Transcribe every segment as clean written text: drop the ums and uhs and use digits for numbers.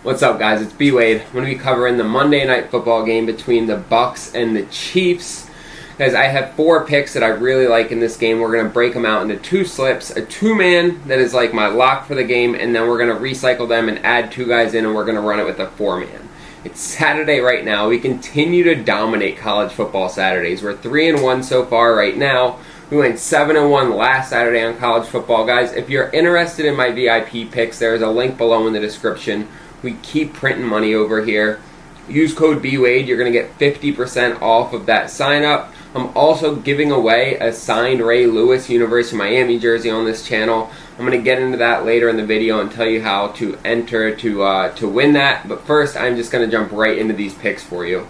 What's up, guys? It's B Wade. I'm going to be covering the Monday Night Football game between the Bucs and the Chiefs. Guys, I have 4 picks that I really like in this game. We're going to break them out into 2 slips, a 2-man that is like my lock for the game, and then we're going to recycle them and add 2 guys in, and we're going to run it with a 4-man. It's Saturday right now. We continue to dominate college football Saturdays. We're 3-1 so far right now. We went 7-1 last Saturday on college football. Guys, if you're interested in my VIP picks, there's a link below in the description. We keep printing money over here. Use code BWADE. You're going to get 50% off of that sign up. I'm also giving away a signed Ray Lewis University of Miami jersey on this channel. I'm going to get into that later in the video and tell you how to enter to win that. But first, I'm just going to jump right into these picks for you.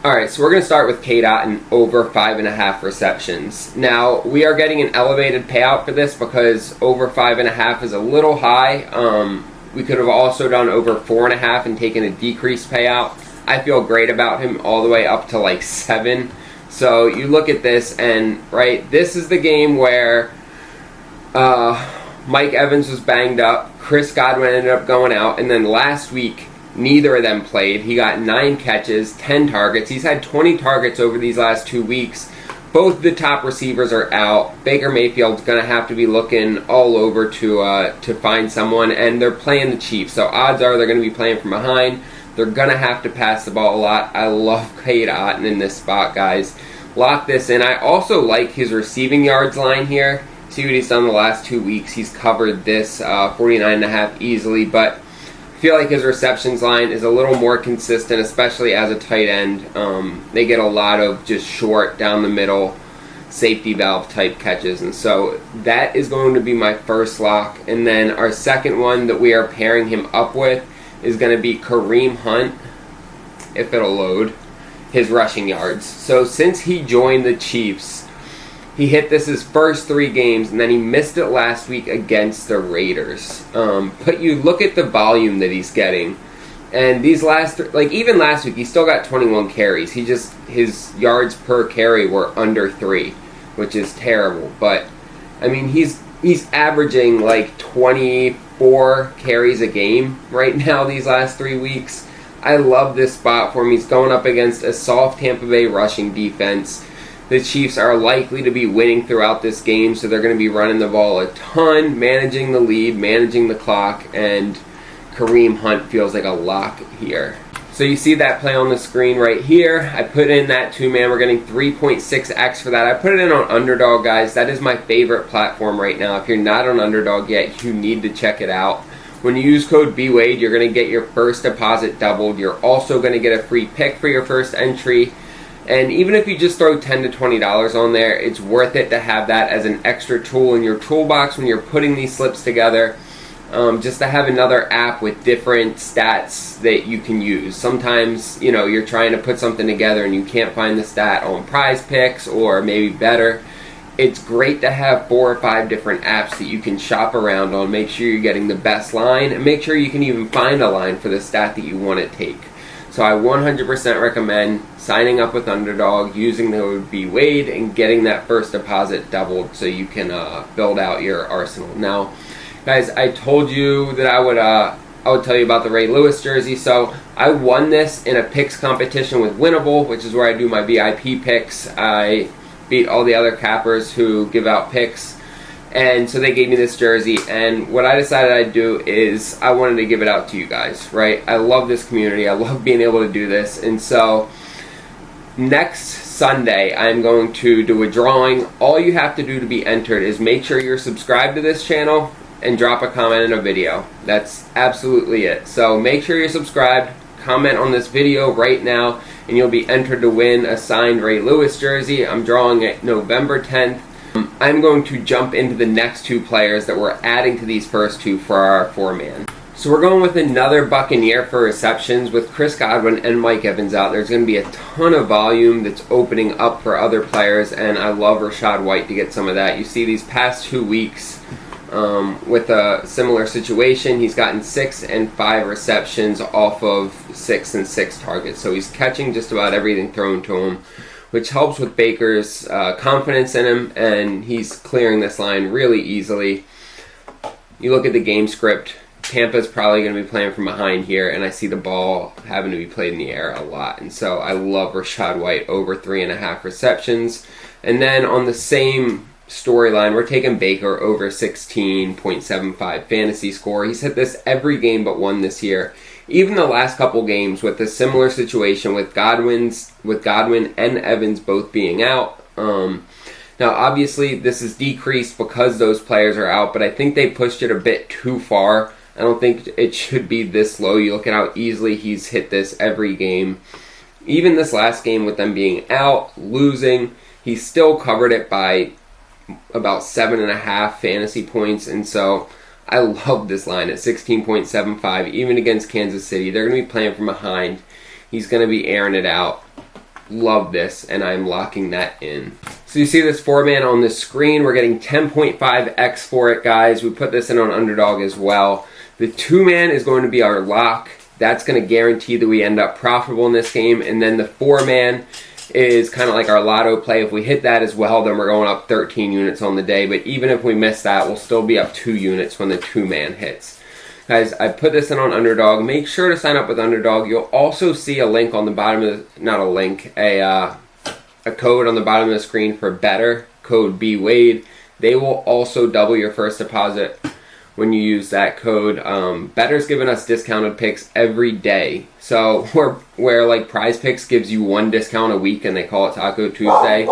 Alright, so we're going to start with K-Dot and over 5.5 receptions. Now, we are getting an elevated payout for this because over 5.5 is a little high. We could have also done over 4.5 and taken a decreased payout. I feel great about him all the way up to like 7. So you look at this and, right, this is the game where Mike Evans was banged up, Chris Godwin ended up going out, and then last week, neither of them played. He got 9 catches, 10 targets. He's had 20 targets over these last 2 weeks. Both the top receivers are out. Baker Mayfield's going to have to be looking all over to find someone, and they're playing the Chiefs. So odds are they're going to be playing from behind. They're going to have to pass the ball a lot. I love K-Dot in this spot, guys. Lock this in. I also like his receiving yards line here. See what he's done the last 2 weeks. He's covered this 49.5 easily, but I feel like his receptions line is a little more consistent, especially as a tight end. They get a lot of just short, down the middle, safety valve type catches, and so that is going to be my first lock. And then our second one that we are pairing him up with is going to be Kareem Hunt, if it'll load, his rushing yards. So since he joined the Chiefs, he hit this his first 3 games, and then he missed it last week against the Raiders. But you look at the volume that he's getting, and these last, even last week, he still got 21 carries. His yards per carry were under 3, which is terrible. But, I mean, he's averaging like 24 carries a game right now these last 3 weeks. I love this spot for him. He's going up against a soft Tampa Bay rushing defense. The Chiefs are likely to be winning throughout this game, so they're going to be running the ball a ton, managing the lead, managing the clock, and Kareem Hunt feels like a lock here. So you see that play on the screen right here. I put in that 2-man. We're getting 3.6x for that. I put it in on Underdog, guys. That is my favorite platform right now. If you're not on Underdog yet, you need to check it out. When you use code BWADE, you're going to get your first deposit doubled. You're also going to get a free pick for your first entry. And even if you just throw $10 to $20 on there, it's worth it to have that as an extra tool in your toolbox when you're putting these slips together. Just to have another app with different stats that you can use. Sometimes, you're trying to put something together and you can't find the stat on PrizePicks, or maybe better. It's great to have 4 or 5 different apps that you can shop around on. Make sure you're getting the best line, and make sure you can even find a line for the stat that you want to take. So I 100% recommend signing up with Underdog, using the code BWADE, and getting that first deposit doubled so you can build out your arsenal. Now, guys, I told you that I would tell you about the Ray Lewis jersey. So I won this in a picks competition with Winnable, which is where I do my VIP picks. I beat all the other cappers who give out picks, and so they gave me this jersey. And what I decided I'd do is I wanted to give it out to you guys, right? I love this community. I love being able to do this. And so next Sunday, I'm going to do a drawing. All you have to do to be entered is make sure you're subscribed to this channel and drop a comment in a video. That's absolutely it. So make sure you're subscribed, comment on this video right now, and you'll be entered to win a signed Ray Lewis jersey. I'm drawing it November 10th. I'm going to jump into the next 2 players that we're adding to these first 2 for our 4-man. So we're going with another Buccaneer for receptions. With Chris Godwin and Mike Evans out, there's going to be a ton of volume that's opening up for other players, and I love Rachaad White to get some of that. You see these past 2 weeks with a similar situation, he's gotten 6 and 5 receptions off of 6 and 6 targets. So he's catching just about everything thrown to him, which helps with Baker's confidence in him, and he's clearing this line really easily. You look at the game script, Tampa's probably going to be playing from behind here, and I see the ball having to be played in the air a lot. And so I love Rachaad White over 3.5 receptions. And then on the same storyline, we're taking Baker over 16.75 fantasy score. He's hit this every game but one this year. Even the last couple games with a similar situation with Godwin and Evans both being out. Now, obviously, this is decreased because those players are out, but I think they pushed it a bit too far. I don't think it should be this low. You look at how easily he's hit this every game. Even this last game with them being out, losing, he still covered it by about 7.5 fantasy points. And so I love this line at 16.75, even against Kansas City. They're going to be playing from behind. He's going to be airing it out. Love this, and I'm locking that in. So you see this 4-man on the screen. We're getting 10.5x for it, guys. We put this in on Underdog as well. The 2-man is going to be our lock. That's going to guarantee that we end up profitable in this game. And then the 4-man is kind of like our lotto play. If we hit that as well, then we're going up 13 units on the day. But even if we miss that, we'll still be up 2 units when the 2-man hits. Guys, I put this in on Underdog. Make sure to sign up with Underdog. You'll also see a link on the bottom of the, not a link, a code on the bottom of the screen for Better, code BWade. They will also double your first deposit when you use that code. Better's giving us discounted picks every day. So where like PrizePicks gives you 1 discount a week and they call it Taco Tuesday.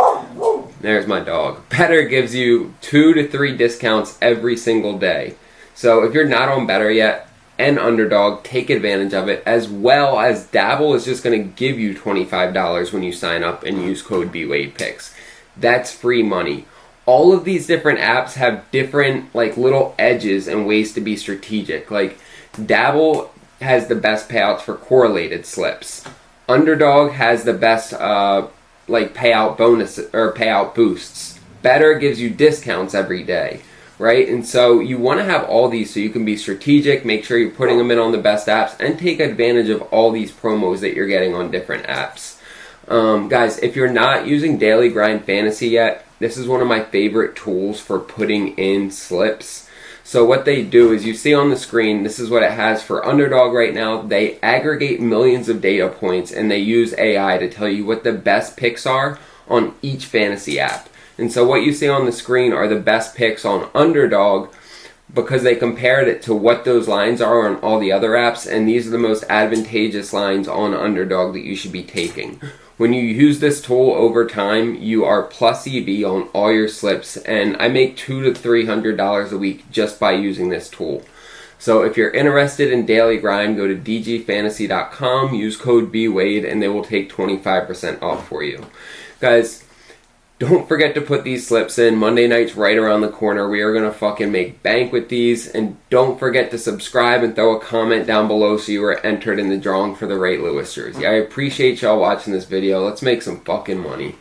There's my dog. Better gives you 2 to 3 discounts every single day. So if you're not on Better yet and Underdog, take advantage of it, as well as Dabble is just going to give you $25 when you sign up and use code BWadePicks. That's free money. All of these different apps have different like little edges and ways to be strategic. Like Dabble has the best payouts for correlated slips. Underdog has the best like payout bonuses or payout boosts. Better gives you discounts every day. Right? And so you want to have all these so you can be strategic, make sure you're putting them in on the best apps, and take advantage of all these promos that you're getting on different apps. Guys, if you're not using Daily Grind Fantasy yet, this is one of my favorite tools for putting in slips. So what they do is, you see on the screen, this is what it has for Underdog right now. They aggregate millions of data points, and they use AI to tell you what the best picks are on each fantasy app. And so what you see on the screen are the best picks on Underdog because they compared it to what those lines are on all the other apps, and these are the most advantageous lines on Underdog that you should be taking. When you use this tool over time, you are plus EV on all your slips, and I make $200 to $300 a week just by using this tool. So if you're interested in Daily Grind, go to dgfantasy.com, use code BWade, and they will take 25% off for you. Guys, don't forget to put these slips in. Monday night's right around the corner. We are going to fucking make bank with these. And don't forget to subscribe and throw a comment down below so you are entered in the drawing for the Ray Lewis jersey. I appreciate y'all watching this video. Let's make some fucking money.